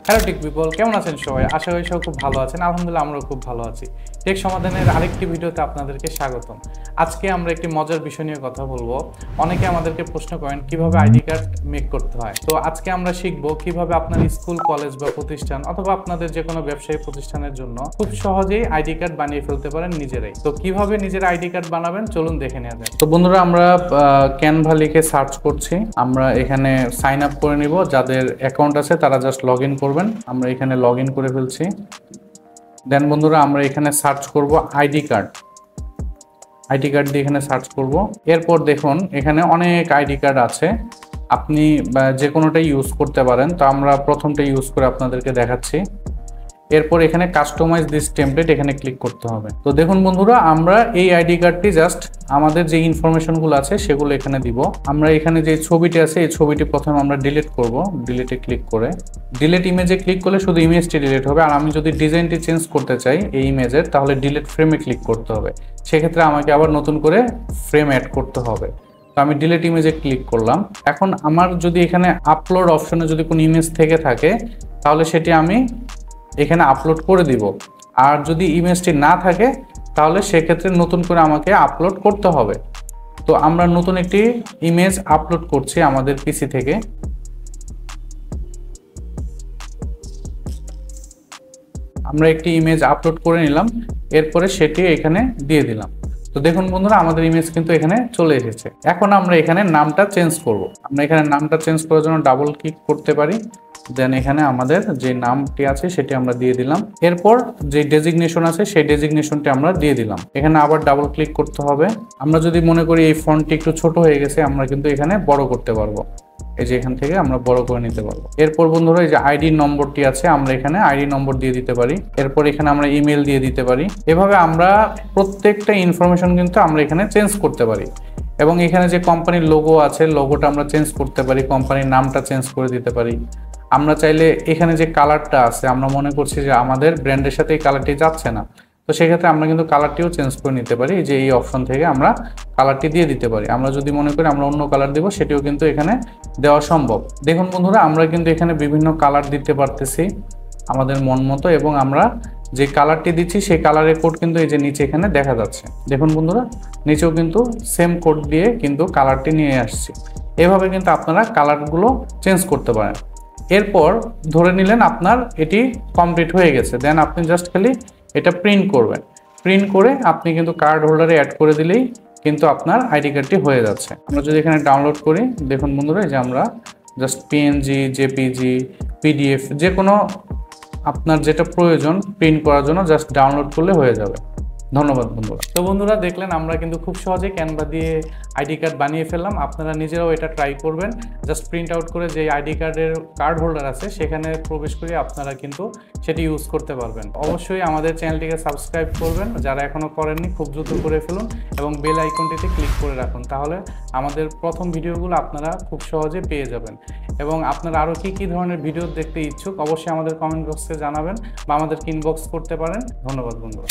Hello take people, কেমন আছেন সবাই? আশা করি সবাই খুব ভালো আছেন। আলহামদুলিল্লাহ আমরাও খুব ভালো আছি। টেক সমাধানের আরেকটি ভিডিওতে আপনাদেরকে স্বাগতম। আজকে আমরা একটি মজার বিষয় নিয়ে কথা বলবো। অনেকে আমাদেরকে প্রশ্ন করেন কিভাবে আইডি কার্ড মেক করতে হয়। তো আজকে আমরা শিখবো কিভাবে আপনার স্কুল, কলেজ বা প্রতিষ্ঠান অথবা আপনাদের যে কোনো ব্যবসায়ী প্রতিষ্ঠানের জন্য খুব সহজেই আইডি কার্ড বানিয়ে ফেলতে পারেন নিজেরাই। তো কিভাবে নিজের আইডি কার্ড বানাবেন চলুন দেখে নেওয়া যাক। তো বন্ধুরা, আমরা ক্যানভা লিখে সার্চ করছি। আমরা এখানে সাইন আপ করে নিব। যাদের অ্যাকাউন্ট আছে তারা জাস্ট লগ ইন করবেন। আমরা এখানে লগ ইন করে ফেলছি। দেন বন্ধুরা, আমরা এখানে সার্চ করব আইডি কার্ড দিয়ে এখানে সার্চ করব। এরপর দেখুন এখানে অনেক আইডি কার্ড আছে, আপনি যে কোনোটাই ইউজ করতে পারেন। তো আমরা প্রথমটা ইউজ করে আপনাদেরকে দেখাচ্ছি। এরপর এখানে কাস্টমাইজ দিস টেমপ্লেট এখানে ক্লিক করতে হবে। তো দেখুন বন্ধুরা, আমরা এই আইডি কার্ডটি জাস্ট আমাদের যে ইনফরমেশনগুলো আছে সেগুলো এখানে দিব। আমরা এখানে যে ছবিটি আছে এই ছবিটি প্রথমে আমরা ডিলিট করব। ডিলিটে ক্লিক করে ডিলিট ইমেজে ক্লিক করলে শুধু ইমেজটি ডিলিট হবে। আর আমি যদি ডিজাইনটি চেঞ্জ করতে চাই এই ইমেজের, তাহলে ডিলিট ফ্রেমে ক্লিক করতে হবে। সেক্ষেত্রে আমাকে আবার নতুন করে ফ্রেম অ্যাড করতে হবে। তো আমি ডিলিট ইমেজে ক্লিক করলাম। এখন আমার যদি এখানে আপলোড অপশনে যদি কোনো ইমেজ থেকে থাকে তাহলে সেটি আমি এখানে আপলোড করে দিব। আর যদি ইমেজটি না থাকে তাহলে সেক্ষেত্রে নতুন করে আমাকে আপলোড করতে হবে। তো আমরা নতুন একটি ইমেজ আপলোড করছি আমাদের পিসি থেকে। আমরা একটি ইমেজ আপলোড করে নিলাম, এরপরে সেটি এখানে দিয়ে দিলাম। তো দেখুন বন্ধুরা, আমাদের ইমেজ কিন্তু এখানে চলে এসেছে। এখন আমরা এখানে নামটা চেঞ্জ করব। আমরা এখানে নামটা চেঞ্জ করার জন্য ডাবল ক্লিক করতে পারি। দেন এখানে আমাদের যে নামটি আছে সেটি আমরা দিয়ে দিলাম। এরপর যে ডেজিগনেশন আছে সেই ডেজিগনেশনটি আমরা দিয়ে দিলাম। এখানে আবার ডাবল ক্লিক করতে হবে। আমরা যদি মনে করি এই ফন্টটি একটু ছোট হয়ে গেছে, আমরা কিন্তু এখানে বড় করতে পারবো। এই যে এখান থেকে আমরা বড় করে নিতে পারবো। এরপর বন্ধুরা, এই যে আইডি নম্বরটি আছে আমরা এখানে আইডি নম্বর দিয়ে দিতে পারি। এরপর এখানে আমরা ইমেল দিয়ে দিতে পারি। এভাবে আমরা প্রত্যেকটা ইনফরমেশন কিন্তু আমরা এখানে চেঞ্জ করতে পারি। এবং এখানে যে কোম্পানির লোগো আছে লোগোটা আমরা চেঞ্জ করতে পারি, কোম্পানির নামটা চেঞ্জ করে দিতে পারি। আমরা চাইলে এখানে যে কালারটা আছে, আমরা মনে করছি যে আমাদের ব্র্যান্ডের সাথে এই কালারটি যাচ্ছে না, তো সেক্ষেত্রে আমরা কিন্তু কালারটিও চেঞ্জ করে নিতে পারি। যে এই অপশন থেকে আমরা কালারটি দিয়ে দিতে পারি। আমরা যদি মনে করি আমরা অন্য কালার দেব, সেটিও কিন্তু এখানে দেওয়া সম্ভব। দেখুন বন্ধুরা, আমরা কিন্তু এখানে বিভিন্ন কালার দিতে পারতেছি আমাদের মন মতো। এবং আমরা যে কালারটি দিচ্ছি সেই কালারের কোড কিন্তু এই যে নিচে এখানে দেখা যাচ্ছে। দেখুন বন্ধুরা, নিচেও কিন্তু সেম কোড দিয়ে কিন্তু কালারটি নিয়ে আসছি। এভাবে কিন্তু আপনারা কালারগুলো চেঞ্জ করতে পারেন। এরপর ধরে নিলেন আপনার এটি কমপ্লিট হয়ে গেছে। দেন আপনি জাস্ট খালি এটা প্রিন্ট করবেন। প্রিন্ট করে আপনি কিন্তু কার্ড হোল্ডারে অ্যাড করে দিলেই কিন্তু আপনার আইডি কার্ডটি হয়ে যাচ্ছে। আমরা যদি এখানে ডাউনলোড করি, দেখুন বন্ধুরা, যে আমরা জাস্ট পিএনজি, জেপিজি, পিডিএফ যে কোনো আপনার যেটা প্রয়োজন প্রিন্ট করার জন্য জাস্ট ডাউনলোড করলে হয়ে যাবে। ধন্যবাদ বন্ধুরা। তো বন্ধুরা, দেখলেন আমরা কিন্তু খুব সহজে ক্যানভা দিয়ে আইডি কার্ড বানিয়ে ফেললাম। আপনারা নিজেরাও এটা ট্রাই করবেন। জাস্ট প্রিন্ট আউট করে যে আইডি কার্ডের কার্ড হোল্ডার আছে সেখানে প্রবেশ করে আপনারা কিন্তু সেটি ইউজ করতে পারবেন। অবশ্যই আমাদের চ্যানেলটিকে সাবস্ক্রাইব করবেন যারা এখনও করেননি, খুব দ্রুত করে ফেলুন এবং বেল আইকনটিতে ক্লিক করে রাখুন। তাহলে আমাদের প্রথম ভিডিওগুলো আপনারা খুব সহজে পেয়ে যাবেন। এবং আপনারা আরও কী ধরনের ভিডিও দেখতে ইচ্ছুক অবশ্যই আমাদের কমেন্ট বক্সে জানাবেন বা আমাদেরকে ইনবক্স করতে পারেন। ধন্যবাদ বন্ধুরা।